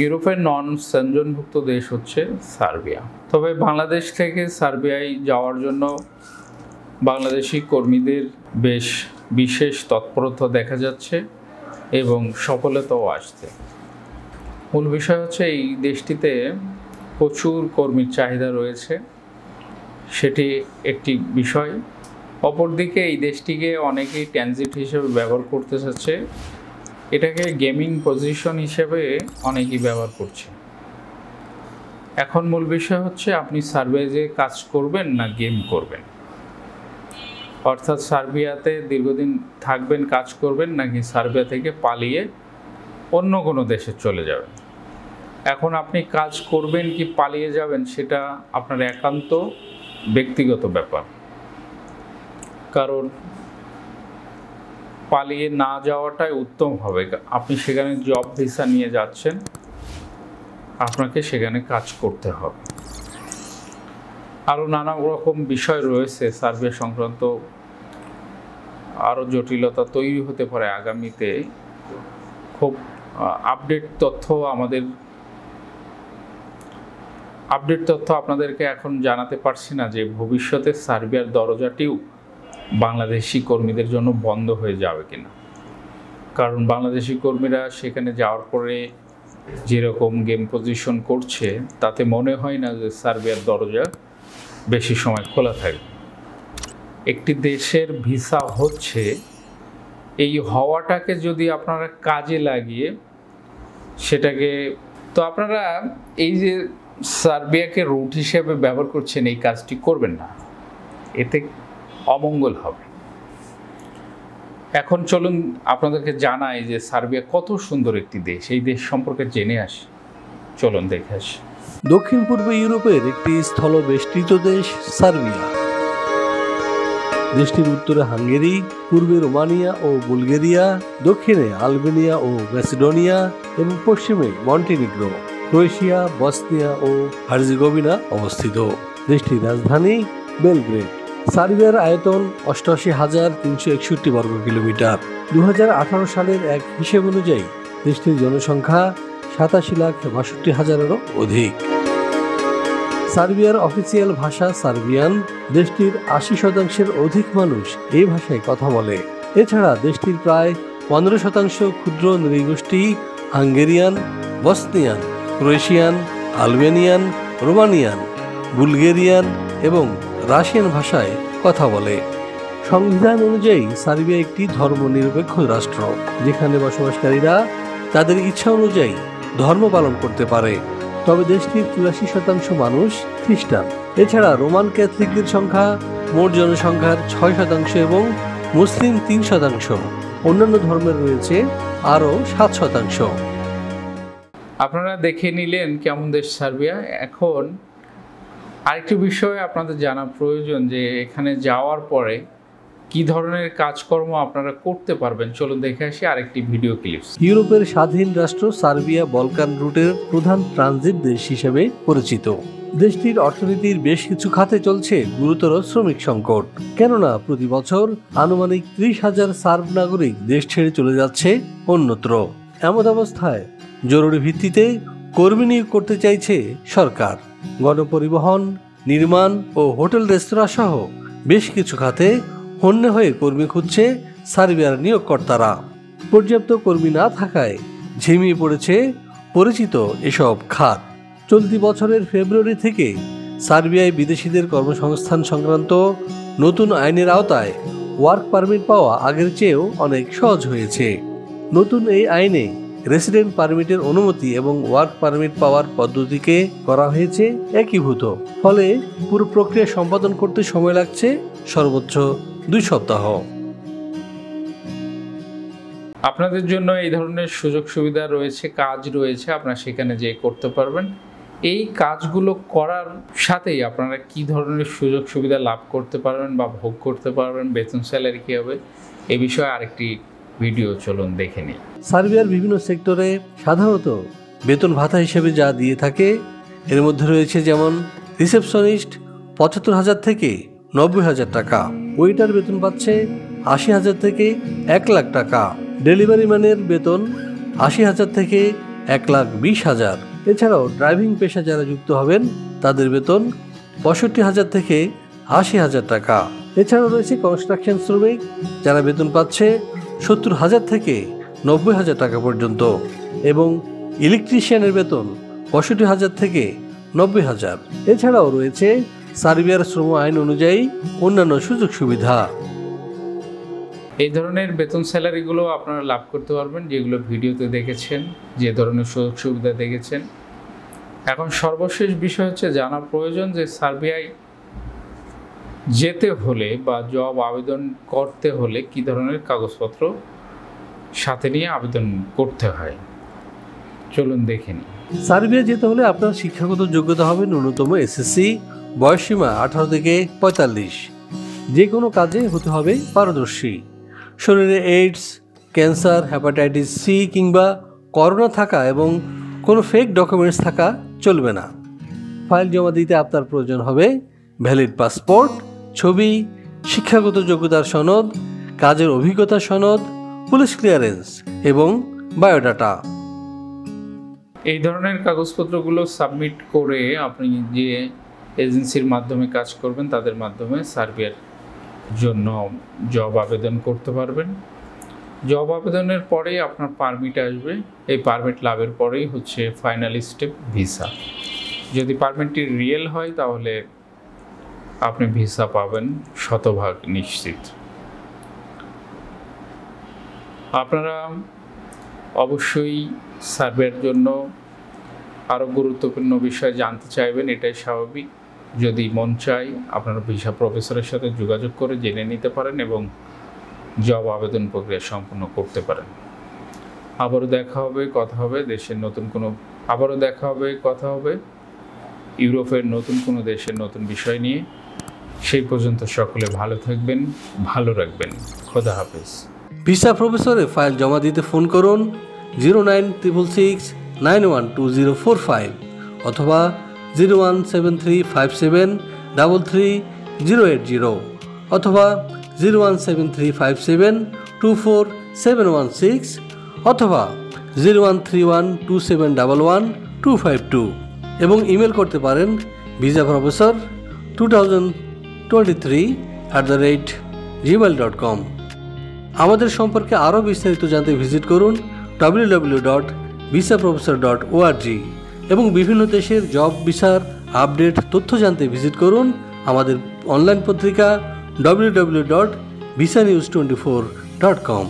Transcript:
ইউরোপের নন সেনজনভুক্ত দেশ হচ্ছে সার্বিয়া। তবে বাংলাদেশ থেকে সার্বিয়ায় যাওয়ার জন্য বাংলাদেশি কর্মীদের বেশ বিশেষ তৎপরতা দেখা যাচ্ছে এবং সফলতাও আসছে। মূল বিষয় হচ্ছে এই দেশটিতে প্রচুর কর্মীর চাহিদা রয়েছে, সেটি একটি বিষয়। অপরদিকে এই দেশটিকে অনেকেই ট্রানজিট হিসেবে ব্যবহার করতে চাচ্ছে, এটাকে গেমিং পজিশন হিসেবে অনেকেই ব্যবহার করছে। এখন মূল বিষয় হচ্ছে আপনি সার্বিয়ায় যে কাজ করবেন না গেম করবেন, অর্থাৎ সার্বিয়াতে দীর্ঘদিন থাকবেন, কাজ করবেন, নাকি সার্বিয়া থেকে পালিয়ে অন্য কোনো দেশে চলে যাবেন। এখন আপনি কাজ করবেন কি পালিয়ে যাবেন সেটা আপনার একান্ত ব্যক্তিগত ব্যাপার। কারণ পালিয়ে না যাওয়াটাই উত্তম হবে। আপনি সেখানে জব ভিসা নিয়ে যাচ্ছেন, আপনাকে সেখানে কাজ করতে হবে। আরও নানা রকম বিষয় রয়েছে সার্বিয়া সংক্রান্ত, আরও জটিলতা তৈরি হতে পারে আগামীতে। খুব আপডেট তথ্য আপনাদেরকে এখন জানাতে পারছি না যে ভবিষ্যতে সার্বিয়ার দরজাটিও বাংলাদেশি কর্মীদের জন্য বন্ধ হয়ে যাবে কিনা। কারণ বাংলাদেশি কর্মীরা সেখানে যাওয়ার পরে যেরকম গেম পজিশন করছে তাতে মনে হয় না যে সার্বিয়ার দরজা বেশি সময় খোলা থাকবে। একটি দেশের ভিসা হচ্ছে, এই হওয়াটাকে যদি আপনারা কাজে লাগিয়ে সেটাকে, তো আপনারা এই যে সার্বিয়াকে রুট হিসেবে ব্যবহার করছেন, এই কাজটি করবেন না, এতে অমঙ্গল হবে। এখন চলুন আপনাদেরকে জানাই যে সার্বিয়া কত সুন্দর একটি দেশ, এই দেশ সম্পর্কে জেনে আসি। চলুন দেখে আসি। দক্ষিণ পূর্ব ইউরোপের একটি স্থলবেষ্টিত দেশ সার্বিয়া। দেশটির উত্তরে হাঙ্গেরি, পূর্বে রোমানিয়া ও বুলগেরিয়া, দক্ষিণে আলবেনিয়া ও ম্যাসিডোনিয়া এবং পশ্চিমে মন্টিনিগ্রো, ক্রোয়েশিয়া, বসনিয়া ও হার্জেগোভিনা অবস্থিত। দেশটির রাজধানী বেলগ্রেড। সার্বিয়ার আয়তন ৮৮,৩৬১ বর্গ কিলোমিটার। ২০১৮ সালের এক হিসেব অনুযায়ী দেশটির জনসংখ্যা ৮৭,৬২,০০০-এরও অধিক। সার্বিয়ার অফিসিয়াল ভাষা সার্বিয়ান। দেশটির ৮০% অধিক মানুষ এই ভাষায় কথা বলে। এছাড়া দেশটির প্রায় ১৫% ক্ষুদ্র নৃগোষ্ঠী Hungarian, Bosnian, Croatian, Albanian, Romanian, Bulgarian এবং রাশিয়ান ভাষায় কথা বলে। সংবিধান অনুযায়ী সার্বিয়া একটি ধর্মনিরপেক্ষ রাষ্ট্র, যেখানে বসবাসকারীরা তাদের ইচ্ছা অনুযায়ী ধর্ম পালন করতে পারে। তবে দেশটির ৮৪% মানুষ খ্রিস্টান। এছাড়া রোমান ক্যাথলিকদের সংখ্যা মোট জনসংখ্যার ৬% এবং মুসলিম ৩%। অন্যান্য ধর্মের রয়েছে আরও ৭%। আপনারা দেখে নিলেন কেমন দেশ সার্বিয়া। এখন আরেকটি বিষয় আপনাদের জানা প্রয়োজন যে এখানে যাওয়ার পরে কি ধরনের কাজকর্ম আপনারা করতে পারবেন। চলুন দেখে আসি আরেকটি ভিডিও ক্লিপ। ইউরোপের স্বাধীন রাষ্ট্র সার্বিয়া বলকান রুটের প্রধান ট্রানজিট দেশ হিসেবে পরিচিত। দেশটির অর্থনীতির বেশ কিছু খাতে চলছে গুরুতর শ্রমিক সংকট, কেননা প্রতি বছর আনুমানিক ৩০,০০০ সার্ব নাগরিক দেশ ছেড়ে চলে যাচ্ছে অন্যত্র। এমন অবস্থায় জরুরি ভিত্তিতে কর্মী নিয়োগ করতে চাইছে সরকার। গণপরিবহন, নির্মাণ ও হোটেল রেস্তোরাঁ সহ বেশ কিছু খাতে হন্যে হয়ে কর্মী খুঁজছে সার্বিয়ার নিয়োগকর্তারা। পর্যাপ্ত কর্মী না থাকায় ঝিমিয়ে পড়েছে পরিচিত এসব খাত। চলতি বছরের ফেব্রুয়ারি থেকে সার্বিয়ায় বিদেশিদের কর্মসংস্থান সংক্রান্ত নতুন আইনের আওতায় ওয়ার্ক পারমিট পাওয়া আগের চেয়েও অনেক সহজ হয়েছে। নতুন এই আইনে রেসিডেন্ট পারমিটের অনুমতি এবং ওয়ার্ক পারমিট পাওয়ার পদ্ধতিকে করা হয়েছে একীভূত। ফলে পুরো প্রক্রিয়া সম্পাদন করতে সময় লাগছে সর্বোচ্চ ২ সপ্তাহ। আপনাদের জন্য এই ধরনের সুযোগ সুবিধা রয়েছে, কাজ রয়েছে, আপনারা সেখানে যেয়ে করতে পারবেন। এই কাজগুলো করার সাথেই আপনারা কি ধরনের সুযোগ সুবিধা লাভ করতে পারবেন বা ভোগ করতে পারবেন, বেতন স্যালারি কী হবে, এ বিষয়ে আরেকটি ভিডিও চলুন দেখে নিই। সার্বিয়ার বিভিন্ন সেক্টরে সাধারণত বেতন ভাতা হিসেবে যা দিয়ে থাকে এর মধ্যে রয়েছে যেমন রিসেপশনিস্ট ৭৫,০০০ থেকে ৯০,০০০ টাকা, ওয়েটার বেতন পাচ্ছে ৮০,০০০ থেকে ১,০০,০০০ টাকা, ডেলিভারি ম্যানের বেতন ৮০,০০০ থেকে 1,20,000। এছাড়াও ড্রাইভিং পেশা যারা যুক্ত হবেন তাদের বেতন 65,000 থেকে 80,000 টাকা। এছাড়াও রয়েছে কনস্ট্রাকশন শ্রমিক যারা বেতন পাচ্ছে 70,000 থেকে 90,000 টাকা পর্যন্ত এবং ইলেকট্রিশিয়ানের বেতন 65,000 থেকে 90,000। এছাড়াও রয়েছে সার্বিয়ার শ্রম আইন অনুযায়ী অন্যান্য সুযোগ সুবিধা। এই ধরনের বেতন স্যালারিগুলো আপনারা লাভ করতে পারবেন যেগুলো ভিডিওতে দেখেছেন, যে ধরনের সুযোগ সুবিধা দেখেছেন। এখন সর্বশেষ বিষয় হচ্ছে জানা প্রয়োজন যে সার্বিয়ায় যেতে হলে বা জব আবেদন করতে হলে কী ধরনের কাগজপত্র সাথে নিয়ে আবেদন করতে হয়। চলুন দেখে নিই। সার্বিয়া যেতে হলে আপনার শিক্ষাগত যোগ্যতা হবে ন্যূনতম এসএসসি, বয়সসীমা 18 থেকে 45। যে কোনো কাজে হতে হবে পারদর্শী। শরীরে এইডস, ক্যান্সার, হেপাটাইটিস সি কিংবা করোনা থাকা এবং কোনো ফেক ডকুমেন্টস থাকা চলবে না। ফাইল জমা দিতে আপনার প্রয়োজন হবে ভ্যালিড পাসপোর্ট, ছবি, শিক্ষাগত যোগ্যতার সনদ, কাজের অভিজ্ঞতা সনদ, পুলিশ ক্লিয়ারেন্স এবং বায়োডাটা। এই ধরনের কাগজপত্রগুলো সাবমিট করে আপনি যে এজেন্সির মাধ্যমে কাজ করবেন তাদের মাধ্যমে সার্বিয়ার জন্য জব আবেদন করতে পারবেন। জব আবেদনের পরেই আপনার পারমিট আসবে। এই পারমিট লাভের পরেই হচ্ছে ফাইনাল স্টেপ ভিসা। যদি পারমিটটি রিয়েল হয় তাহলে আপনি ভিসা পাবেন শতভাগ নিশ্চিত। আপনারা অবশ্যই সার্বিয়ার জন্য আরও গুরুত্বপূর্ণ বিষয় জানতে চাইবেন, এটাই স্বাভাবিক। যদি মন চায় আপনারা ভিসা প্রফেসরের সাথে যোগাযোগ করে জেনে নিতে পারেন এবং জব আবেদন প্রক্রিয়া সম্পূর্ণ করতে পারেন। আবারও দেখা হবে, কথা হবে ইউরোপের নতুন কোনো দেশের নতুন বিষয় নিয়ে। সেই পর্যন্ত সকলে ভালো থাকবেন, ভালো রাখবেন। খোদা হাফেজ। ভিসা প্রফেসরে ফাইল জমা দিতে ফোন করুন 09666 912045 অথবা 01735733080 অথবা 01735724716 অথবা 013127112252 এবং ইমেল করতে পারেন visaprofessor2023@gmail.com। আমাদের সম্পর্কে আরও বিস্তারিত জানতে ভিজিট করুন www.visaprofessor.org এবং বিভিন্ন দেশের জব ভিসার আপডেট তথ্য জানতে ভিজিট করুন আমাদের অনলাইন পত্রিকা www.visanews24.com।